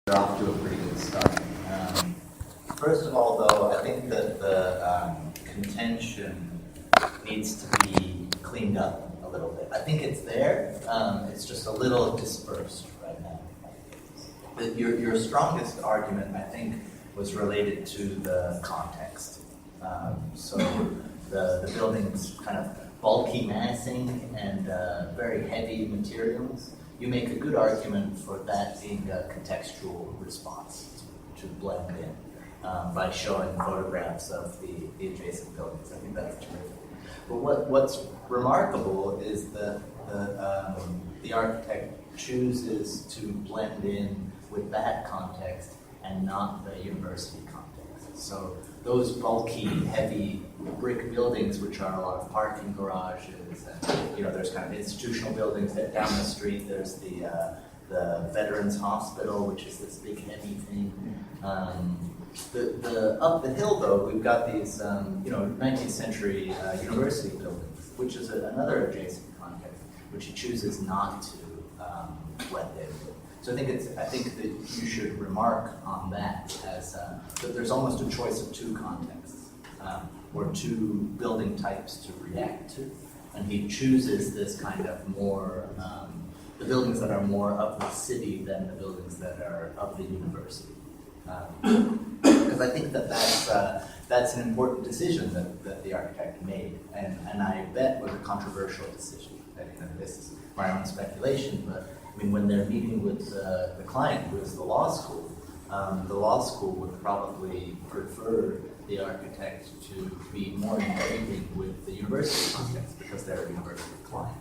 We're off to a pretty good start. First of all, though, I think that the contention needs to be cleaned up a little bit. I think it's there. It's just a little dispersed right now. But your strongest argument, I think, was related to the context. So the building's kind of bulky massing and very heavy materials. You make a good argument for that being a contextual response to blend in by showing photographs of the adjacent buildings. I think that's terrific. But what's remarkable is that the architect chooses to blend in with that context and not the university context. So those bulky, heavy brick buildings, which are a lot of parking garages, and there's kind of institutional buildings that down the street. There's the Veterans Hospital, which is this big heavy thing. The up the hill, though, we've got these 19th century university buildings, which is another adjacent context, which he chooses not to blend in. So I think that you should remark on that as that there's almost a choice of two contexts or two building types to react to, and he chooses this kind of more the buildings that are more of the city than the buildings that are of the university, because I think that's an important decision that the architect made, and I bet was a controversial decision. This is my own speculation, but I mean, when they're meeting with the client, who is the law school would probably prefer the architect to be more in keeping with the university context because they're a university client.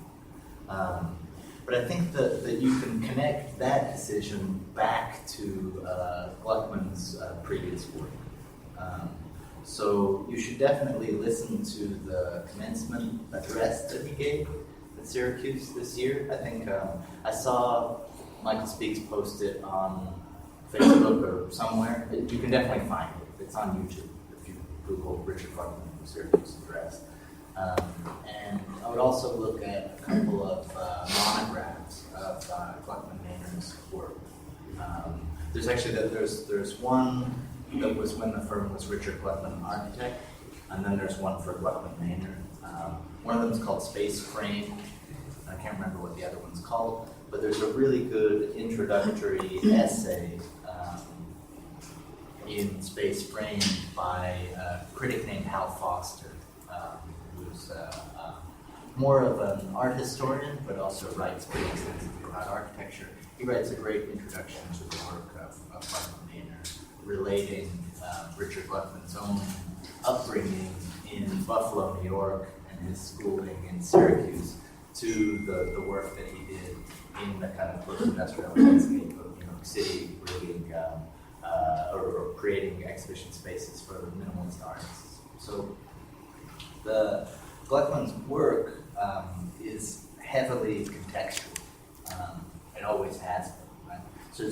But I think that you can connect that decision back to Gluckman's previous work. So you should definitely listen to the commencement address that he gave at Syracuse this year. I think I saw Michael Speaks post it on Facebook or somewhere. You can definitely find it. It's on YouTube if you Google Richard Gluckman Syracuse address. And I would also look at a couple of monographs of Gluckman Maynard's work. There's one that was when the firm was Richard Gluckman Architect, and then there's one for Gluckman Maynard. One of them is called Space Frame. I can't remember what the other one's called, but there's a really good introductory essay in Space Frame by a critic named Hal Foster, who's more of an art historian, but also writes pretty extensively about architecture. He writes a great introduction to the work of Gluckman Maynard, relating Richard Gluckman's own upbringing in Buffalo, New York, and his schooling in Syracuse to the work that he did in the kind of post-industrial landscape of New York City, rigging or creating exhibition spaces for minimalist artists. So the Gluckman's work is heavily contextual. It always has been. Right? So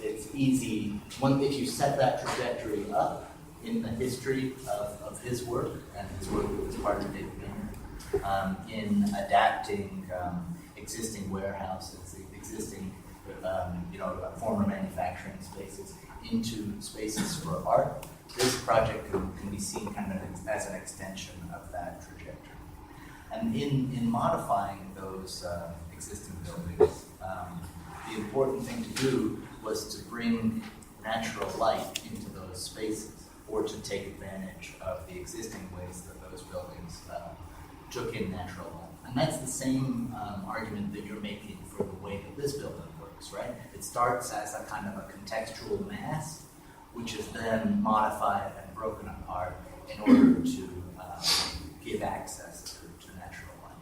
it's easy if you set that trajectory up in the history of his work and his work with his partner David Maynard, in adapting existing warehouses, existing former manufacturing spaces into spaces for art. This project can be seen kind of as an extension of that trajectory. And in modifying those existing buildings, the important thing to do was to bring natural light into those spaces, or to take advantage of the existing ways that those buildings took in natural light. And that's the same argument that you're making for the way that this building works, right? It starts as a kind of a contextual mass, which is then modified and broken apart in order to give access to natural light.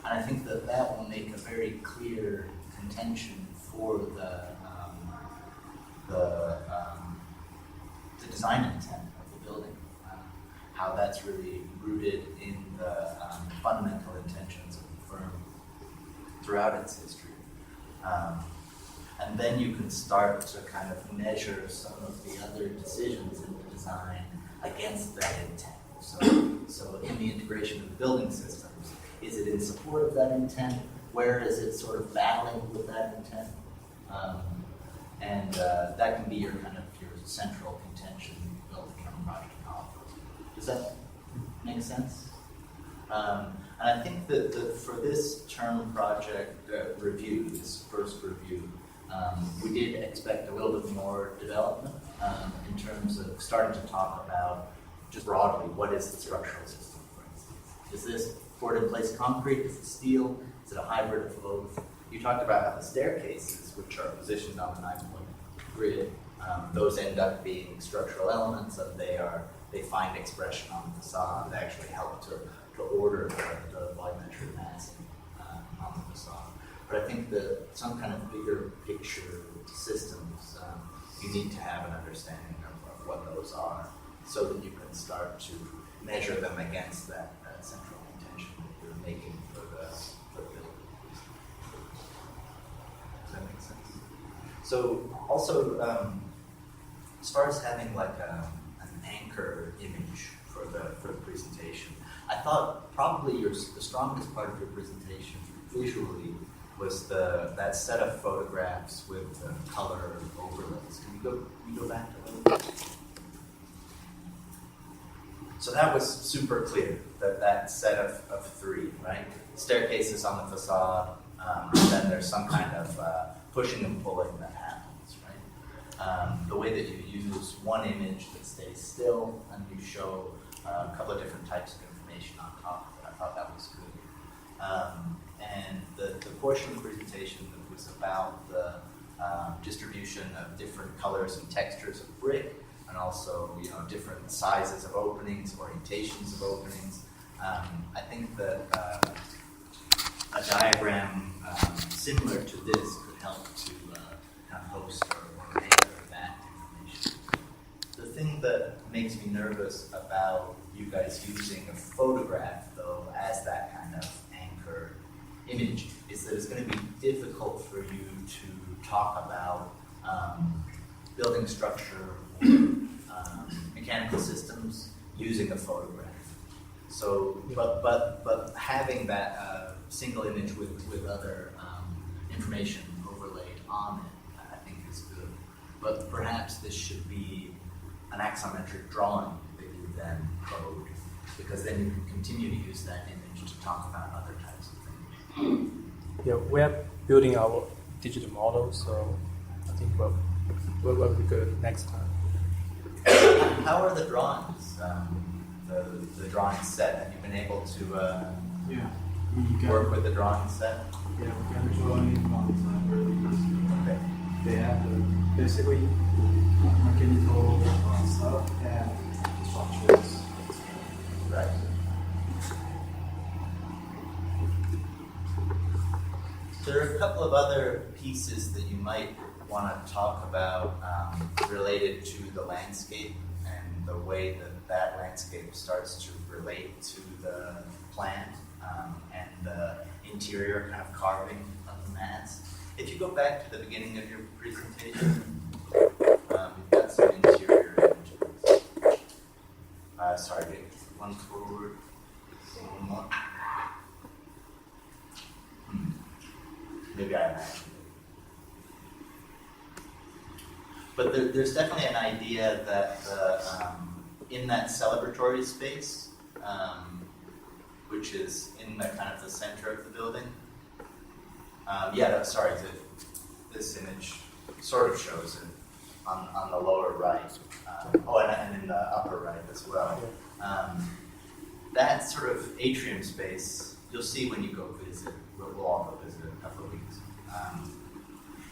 And I think that will make a very clear contention for the design intent of the building, how that's really rooted in the fundamental intentions of the firm throughout its history. And then you can start to kind of measure some of the other decisions in the design against that intent. So in the integration of the building systems, is it in support of that intent? Where is it sort of battling with that intent? that can be your kind of your central contention building on project offers. Does that make sense? And I think that for this term project review, this first review, we did expect a little bit more development in terms of starting to talk about just broadly what is the structural system, for instance. Is this poured in place concrete? Is it steel? Is it a hybrid of both? You talked about how the staircases, which are positioned on the 9-point grid, those end up being structural elements, and they find expression on the facade. They actually help to order the volumetric massing on the facade. But I think that some kind of bigger picture systems, you need to have an understanding of what those are, so that you can start to measure them against that central intention that you're making for the building. Does that make sense? So also, as far as having like an anchor image for the presentation, I thought probably the strongest part of your presentation visually was that set of photographs with color overlays. Can you go back to those? So that was super clear, that set of three, right? Staircases on the facade, then there's some kind of pushing and pulling that happens, right? The way that you use one image that stays still, and you show a couple of different types of information on top of it. I thought that was good. And the portion of the presentation that was about the distribution of different colors and textures of brick, and also different sizes of openings, orientations of openings. I think that a diagram similar to this could help to kind of host or anchor that information. The thing that makes me nervous about you guys using a photograph, though, as that kind of anchor image, is that it's going to be difficult for you to talk about building structure or mechanical systems using a photograph. So, but having that single image with other information overlaid on it, I think is good. But perhaps this should be an axonometric drawing that you then code, because then you can continue to use that image to talk about other types of things. Yeah, we are building our digital model, so I think we'll be good next time. How are the drawings? The drawing set? Have you been able to work with the drawing set? Yeah, we can drawing on really easy. Okay. They have basically mechanical stuff and structures. Right. There are a couple of other pieces that you might want to talk about related to the landscape and the way that landscape starts to relate to the plant and the interior kind of carving of the mats. If you go back to the beginning of your presentation, you've got some interior images. Sorry, one forward, one more. Maybe I imagined it. But there's definitely an idea that in that celebratory space, which is in the kind of the center of the building. This image sort of shows it on the lower right. And in the upper right as well. That sort of atrium space, you'll see when you go visit. We'll all go visit in a couple of weeks.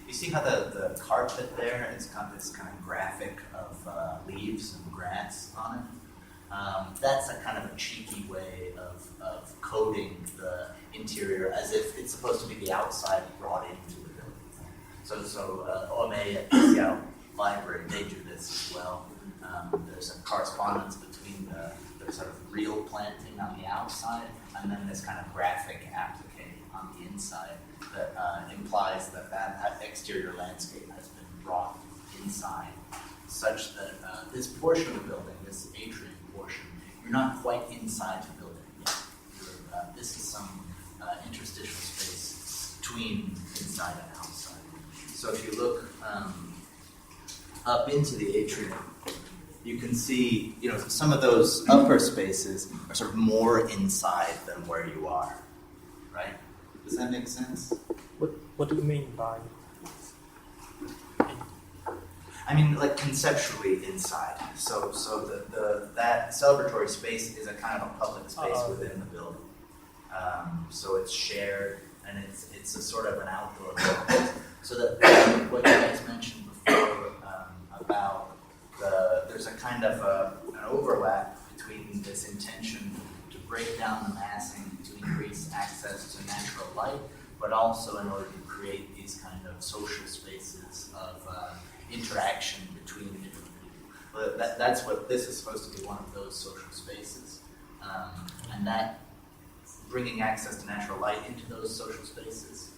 You see how the carpet there is kind of this kind of graphic of leaves and grass on it? That's a kind of a cheeky way of coding the interior as if it's supposed to be the outside brought into the building. So OMA at the Seattle Library, they do this as well. There's a correspondence between the sort of real planting on the outside and then this kind of graphic applique on the inside that implies that exterior landscape has been brought inside, such that this portion of the building, this atrium portion, you're not quite inside the building yet. This is some interstitial space between inside and outside. So if you look up into the atrium, you can see, some of those upper spaces are sort of more inside than where you are, right? Does that make sense? What do you mean by? I mean, like conceptually inside. So that celebratory space is a kind of a public space within the building. So it's shared, and it's a sort of an outdoor building. So that what you guys mentioned before about there's a kind of an overlap between this intention to break down the massing to increase access to natural light, but also in order to create these kind of social spaces of interaction between different people. But that's what this is supposed to be, one of those social spaces. And that bringing access to natural light into those social spaces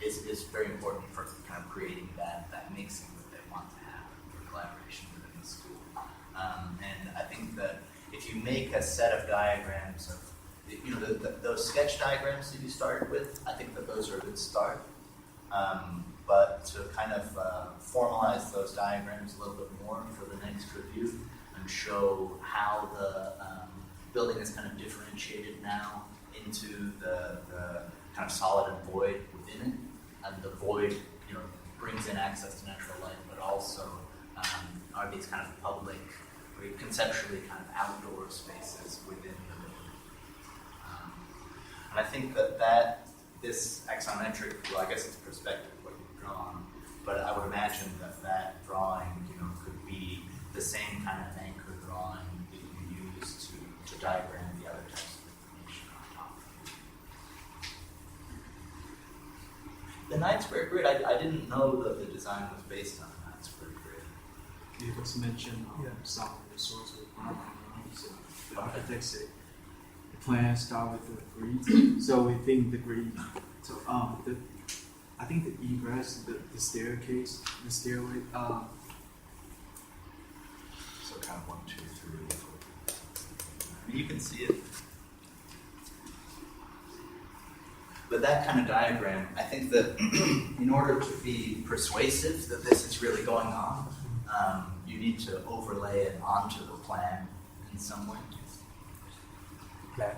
is very important for kind of creating that mixing that they want to have for collaboration within the school. And I think that if you make a set of diagrams of, those sketch diagrams that you started with, I think that those are a good start. But to kind of formalize those diagrams a little bit more for the next review and show how the building is kind of differentiated now into the kind of solid and void within it. And the void, brings in access to natural light, but also are these kind of public, or conceptually kind of outdoor spaces within the building. And I think that this axonometric, well, I guess it's perspective what you've drawn, but I would imagine that drawing, could be the same kind of anchor drawing that you use to diagram the other types of information on top. The 9 square grid, I didn't know that the design was based on a 9 square grid. It was mentioned some of the source requirements. So the architect said the plan start with the grid. So we think the grid. So I think the egress, the staircase, the stairway. So kind of 1, 2, 3. You can see it. But that kind of diagram, I think that in order to be persuasive that this is really going on, you need to overlay it onto the plan in some way. Plan.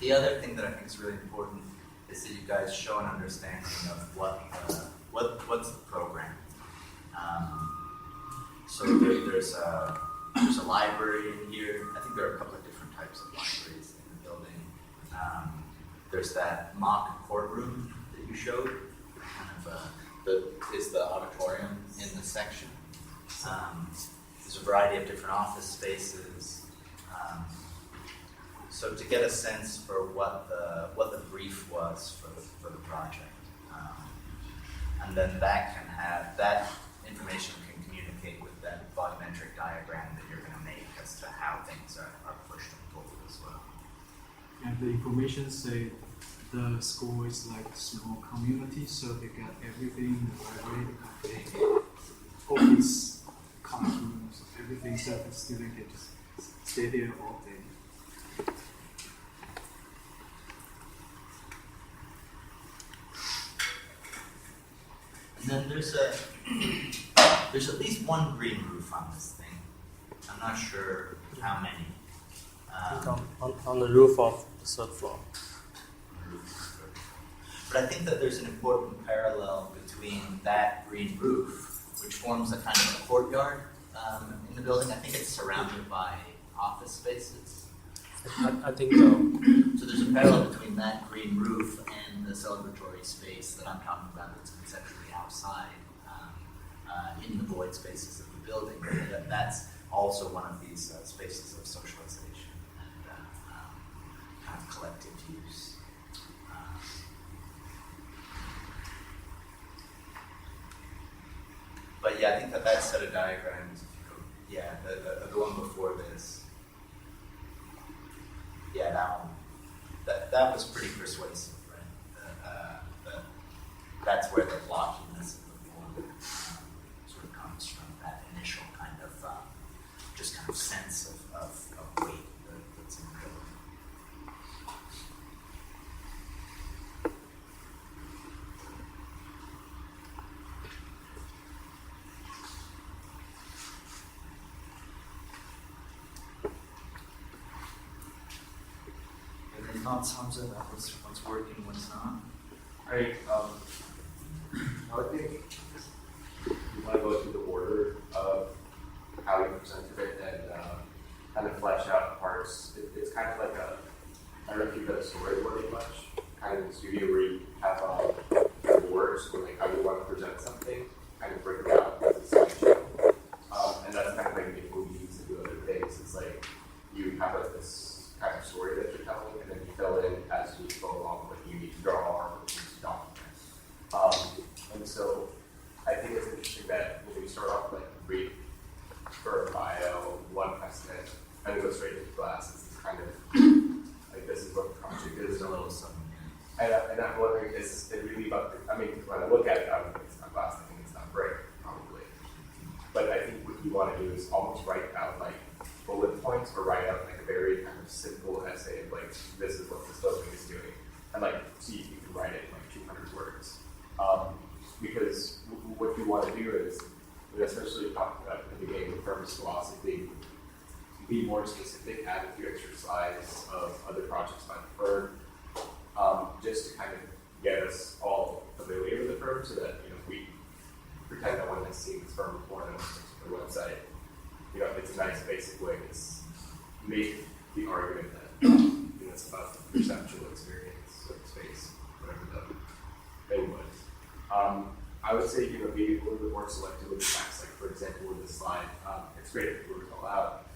The other thing that I think is really important is that you guys show an understanding of what's the program. So there's a library in here. I think there are a couple of different types of libraries in the building. There's that mock courtroom that you showed, kind of is the auditorium in the section. There's a variety of different office spaces. So to get a sense for what the brief was for the project, and then that information can communicate with that volumetric diagram that you're going to make as to how things are pushed and pulled as well. And the information say the school is like a small community, so they got everything, the library, the cafe, office, classrooms, everything, so the student can just stay there all day. And then there's at least one green roof on this thing. I'm not sure how many. On the roof of the 3rd floor. But I think that there's an important parallel between that green roof, which forms a kind of a courtyard in the building. I think it's surrounded by office spaces. I think so. So there's a parallel between that green roof and the celebratory space that I'm talking about that's conceptually outside in the void spaces of the building. That's also one of these spaces of socialization and kind of collective use. But yeah, I think that set of diagrams, the one before this, that was pretty persuasive, right? That's where the blockiness of the form sort of comes from, that initial kind of just kind of sense of weight. thoughts, Hamza, about what's working, what's not? Right. I would think you want to go through the order of how you presented it and kind of flesh out parts. It's kind of like I don't know if you've done storyboarding much, kind of in the studio where you have boards or like how you want to present something, kind of break it out as a slideshow. And that's kind of like in movies and do other things. It's like you have like this kind of story that you're telling, and then you fill in as you go along what you need to draw or what you need to document. And so I think it's interesting that when we start off like read for a bio, one precedent, and then go straight into class. It's kind of like this is what the project is. A little something. And I'm wondering, is it really about? I mean, when I look at it, I don't think it's not class. I think it's not great, probably. But I think what you want to do is almost write out like bullet points, or write out like a very kind of simple essay of like this is what this building is doing, and like see if you can write it in like 200 words. Because what you want to do is, especially talking about the beginning of firm's philosophy, be more specific, add a few extra slides of other projects by the firm, just to kind of get us all familiar with the firm, so that we pretend no one has seen this firm before and it's their website. It's a nice basic way to make the argument that it's about the perceptual experience of space, whatever the thing was. I would say, be a little bit more selective with the facts. Like, for example, with this slide, it's great if you were to call out,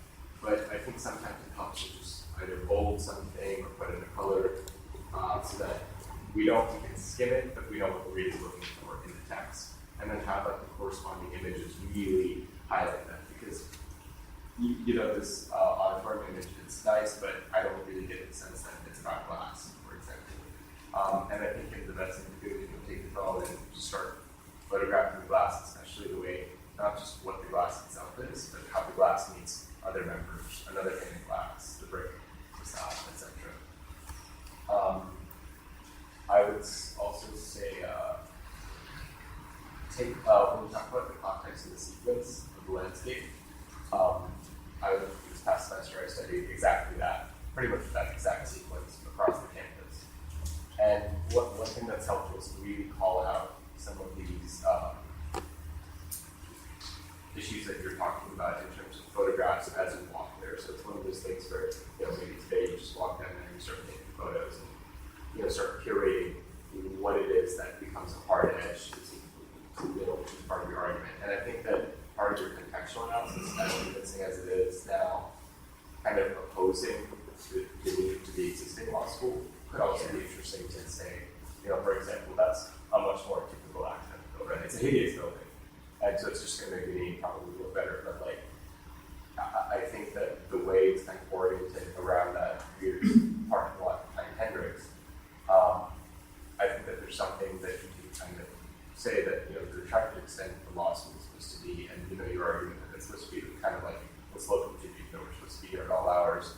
but I think sometimes it helps to just either bold something or put in a color, so that we can skim it, but we know what the reader's looking for in the text. And then have like the corresponding images really highlight that, because this auditorium image, it's nice, but I don't really get the sense that it's about glass, for example. And I think the best thing to do is take the phone and just start photographing the glass, especially the way, not just what the glass itself is, but how the glass meets other members, another pane of glass, the brick, facade, etc. I would also say, when we talk about the context of the sequence of the landscape, this past semester I studied exactly that, pretty much that exact sequence across the campus. And one thing that's helpful is to really call out some of these issues that you're talking about in terms of photographs as you walk there. So it's one of those things where, maybe today you just walk down there and you start taking photos and, start curating what it is that becomes a hard edge to the middle, which is part of your argument. And I think that part of your contextual analysis, as convincing as it is now, kind of opposing the need to the existing law school, could also be interesting to say, for example, that's a much more typical academic building. It's a hideous building, and so it's just going to make the name probably look better. But I think that the way it's kind of oriented around that weird parking lot behind Hendrix, I think that there's something that you can kind of say that you're trying to extend the law school is supposed to be, and your argument that it's supposed to be kind of like what's local to you, we're supposed to be here at all hours.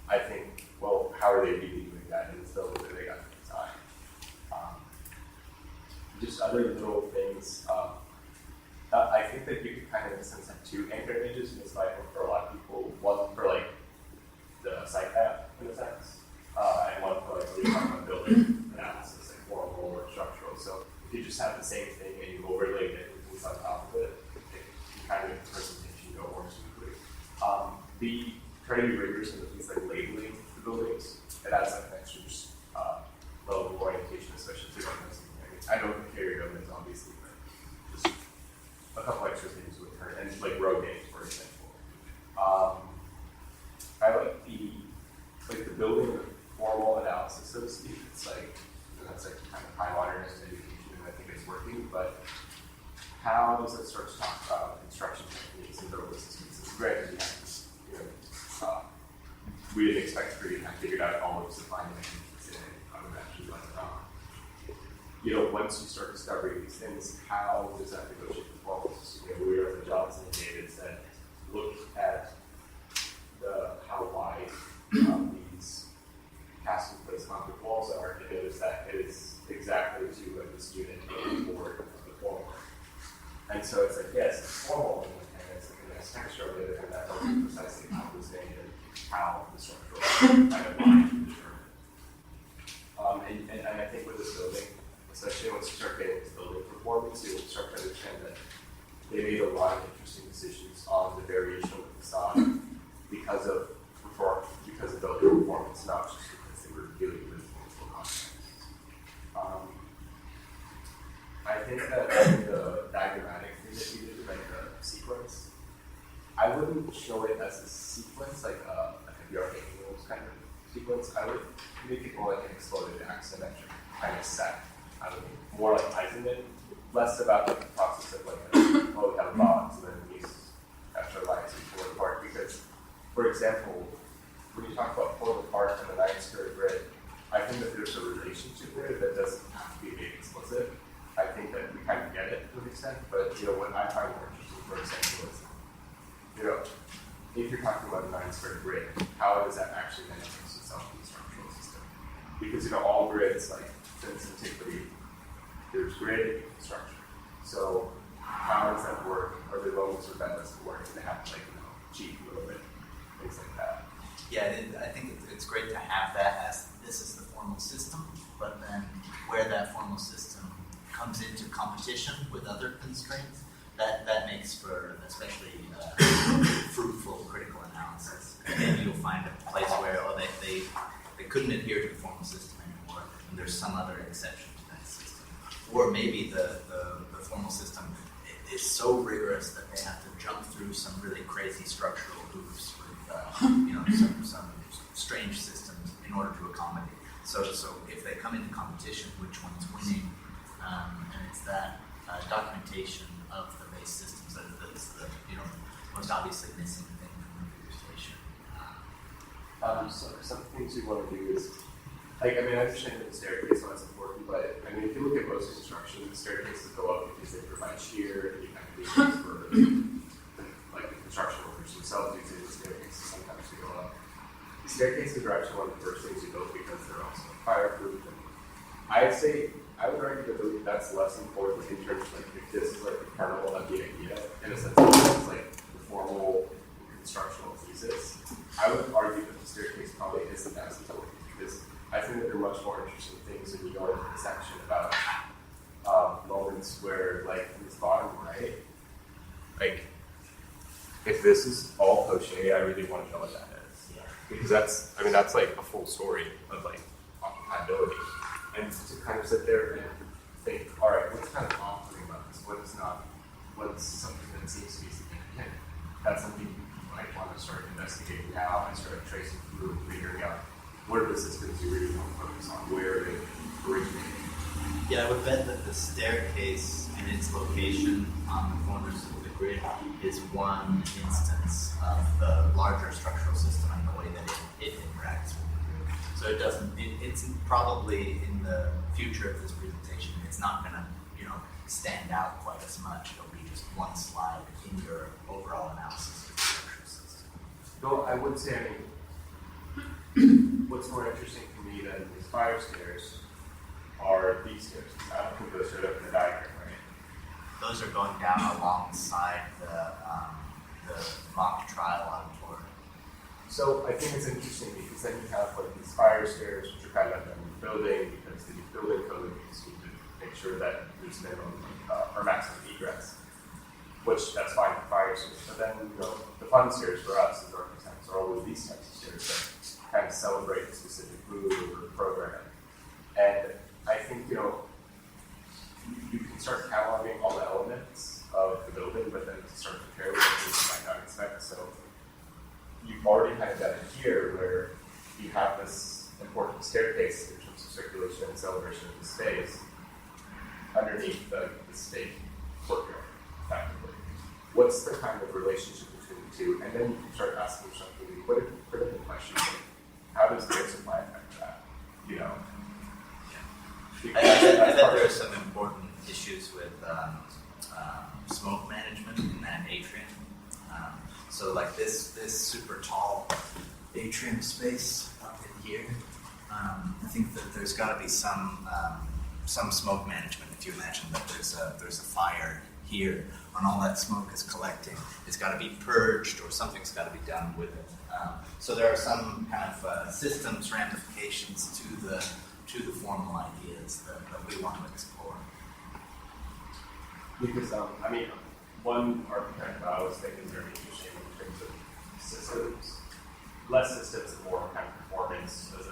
I think, well, how are they really doing that in the building that they got to design? Just other little things. I think that you could kind of, in a sense, have two anchor images in this slide for a lot of people. One for the site map, in a sense, and one for the apartment building analysis, like formal or structural. So if you just have the same thing and you overlay it with things on top of it, it kind of presentation go more smoothly. Try to be rigorous in the things like labeling the buildings. It adds like an extra level of orientation, especially to I know the carrier buildings, obviously, but just a couple extra things with her, and like road names, for example. I like the building formal analysis, so to speak. It's that's like kind of high modernist education, and I think it's working. But how does it start to talk about construction techniques and building systems? It's great that you have this, we didn't expect for you to have figured out all of the findings in I would actually once you start discovering these things, how does that negotiate with walls? We are the Johnson and David said, look at how wide these casting place concrete walls are, and notice that it is exactly to what the student aiming for of the formal. And so it's like, yes, it's formal, and it's like a nice texture of it, and that tells you precisely how this thing and how the structural kind of line is determined. especially once you start getting into building performance, you'll start to understand that they made a lot of interesting decisions on the variation of the facade because of building performance, not just because they were dealing with multiple contracts. I think that the diagrammatic thing that you did, like the sequence, I wouldn't show it as a sequence, like a VR angles kind of sequence. I would make it more like an exploded asymmetric kind of set. I would more like Eisenman, less about like the process of like we have bonds and then these after lines pull apart. Because, for example, when you talk about pulling apart in the 9-square grid, I think that there's a relationship there that doesn't have to be made explicit. I think that we kind of get it to an extent, but what I find more interesting, for example, is if you're talking about a 9-square grid, how does that actually manifest itself in the structural system? Because all grids, like since antiquity, there's grid and structure. So how does that work? Are there moments where that doesn't work and they have to cheat a little bit, things like that? Yeah, I think it's great to have that as this is the formal system, but then where that formal system comes into competition with other constraints, that makes for especially fruitful critical analysis. And you'll find a place where they couldn't adhere to the formal system anymore, and there's some other exception to that system. Or maybe the formal system is so rigorous that they have to jump through some really crazy structural hoops with some strange systems in order to accommodate. So if they come into competition, which one's winning? And it's that documentation of the base systems that's the most obviously missing thing from the station. So some things you want to do is, I understand that the staircase is important, but if you look at most construction, the staircases go up because they provide shear, and you have to do things for the construction workers themselves using the staircases sometimes to go up. The staircases are actually one of the first things you build because they're also fireproof. And I would argue that that's less important in terms of if this is like the kernel of the idea, in a sense that it's like the formal constructional thesis. I would argue that the staircase probably isn't as important because I think that there are much more interesting things when you go into the section about moments where, like in this bottom right, like if this is all poche, I really want to know what that is. Yeah. Because that's like a full story of like occupiability. And to kind of sit there and think, all right, what's kind of off-putting about this? What's something that seems to be significant? That's something you might want to start investigating now and start tracing through and figuring out what are the systems you really want to focus on, where are they originating? Yeah, I would bet that the staircase and its location on the corners of the grid is one instance of the larger structural system and the way that it interacts with the grid. So it doesn't. It's probably in the future of this presentation. It's not going to, stand out quite as much. It'll be just one slide in your overall analysis of the structural system. Though I would say, what's more interesting for me than these fire stairs are these stairs. I don't think those showed up in the diagram, right? Those are going down alongside the mock trial auditorium. So I think it's interesting because then you have like these fire stairs, which are kind of in the building because the building code needs to make sure that there's minimum or maximum egress, which that's fine for fire stairs. But then the fun stairs for us as architects are always these types of stairs that kind of celebrate a specific mood or program. And I think you can start cataloging all the elements of the building, but then to start to pair with things you might not expect. So you've already kind of done it here where you have this important staircase in terms of circulation and celebration of the space underneath the state courtyard, effectively. What's the kind of relationship between the two? And then you can start asking yourself really critical questions like, how does air supply affect that? I bet there are some important issues with smoke management in that atrium. So like this super tall atrium space up in here, I think that there's got to be some smoke management. If you imagine that there's a fire here, and all that smoke is collecting, it's got to be purged or something's got to be done with it. So there are some kind of systems ramifications to to the formal ideas that we want to explore. Because, I mean, one architect I was thinking very interesting in terms of systems, less systems and more kind of performance as a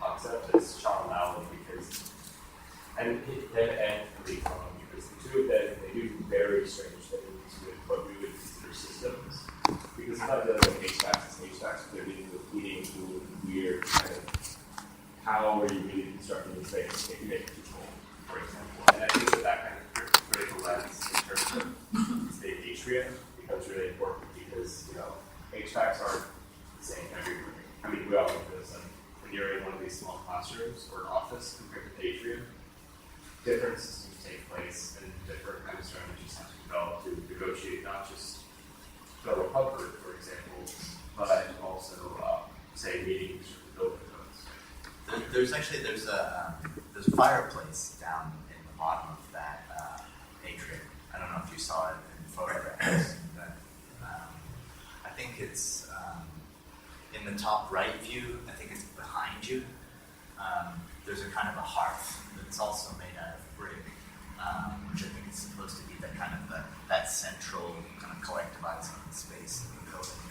concept is Sean Allen, because, and Lee Fong, because the two of them, they do very strange things with what we would consider systems. Because it's not dealing with HVACs and HVACs, but they're dealing with heating, cooling, weird kind of, how are you really constructing the space if you make control, for example. And I think that kind of critical lens in terms of the atria becomes really important, because, you know, HVACs aren't the same everywhere. I mean, we all know this. When you're in one of these small classrooms or an office compared to the atrium, different systems take place and different kind of strategies have to develop to negotiate not just thermal comfort, for example, but also, say, meetings or building codes. There's a fireplace down in the bottom of that atrium. I don't know if you saw it in photographs, but I think it's in the top right view. I think it's behind you. There's a kind of a hearth that's also made out of brick, which I think is supposed to be that central kind of collectivizing space in the building.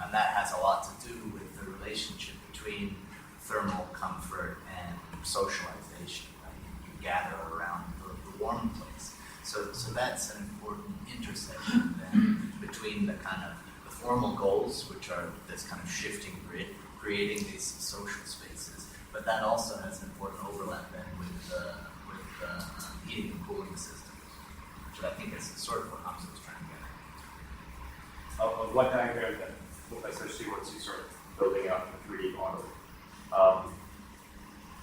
And that has a lot to do with the relationship between thermal comfort and socialization. Right? You gather around the warm place. So that's an important intersection then between the kind of the formal goals, which are this kind of shifting grid, creating these social spaces, but that also has an important overlap then with the heating and cooling system, which I think is sort of what Hamza was trying to get at. Of what diagram then, especially once you start building out the 3D model.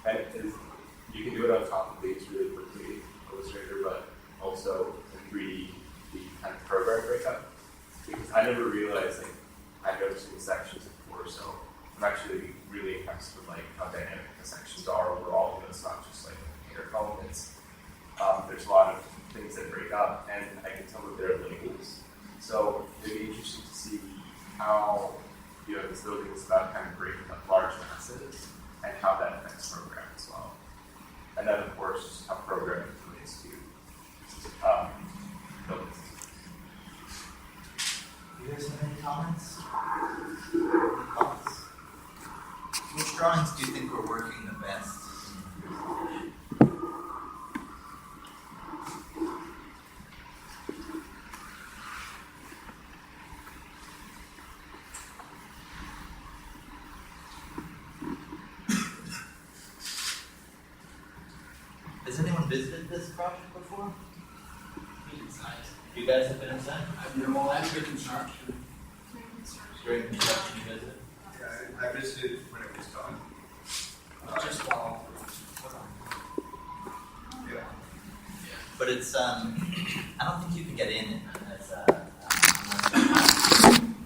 And you can do it on top of these really quickly, Illustrator, but also in 3D, the kind of program breakup. Because I never realized, like, I'm noticing the sections before, so I'm actually really impressed with like how dynamic the sections are overall. It's not just like a painter column. It's there's a lot of things that break up, and I can tell that they're labels. So it'd be interesting to see how, you know, this building is about kind of breaking up large masses and how that affects program as well. And then, of course, just how programming relates to buildings. You guys have any comments? Any thoughts? Which drawings do you think were working the best? Has anyone visited this project before? You guys have been inside? I've been construction. During construction, you visited? Yeah, I visited when it was done. Just while. Yeah. But it's, I don't think you can get in it as I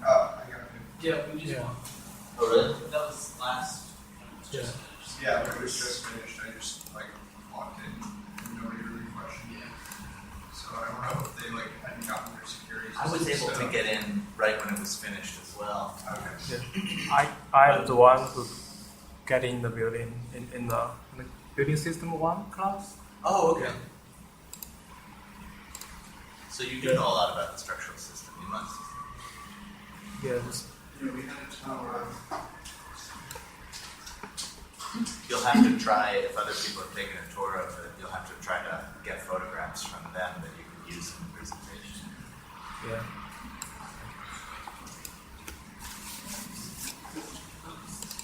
got it. Yeah, we just Yeah. Oh, really? that was last. Yeah. Yeah, when it was just finished, I just like walked in and nobody really questioned it. So I don't know if they like hadn't gotten their security. I was able to stuff. get in right when it was finished as well. Okay. Yeah. I'm the one who get in the building in the building system 1 class. Oh, okay. So you do know a lot about the structural system, you must. Yes. Yeah, we had a tower. You'll have to try, if other people have taken a tour of it, you'll have to try to get photographs from them that you can use in the presentation. Yeah.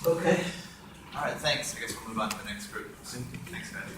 Okay. All right, thanks. I guess we'll move on to the next group. Thank you. Thanks, guys.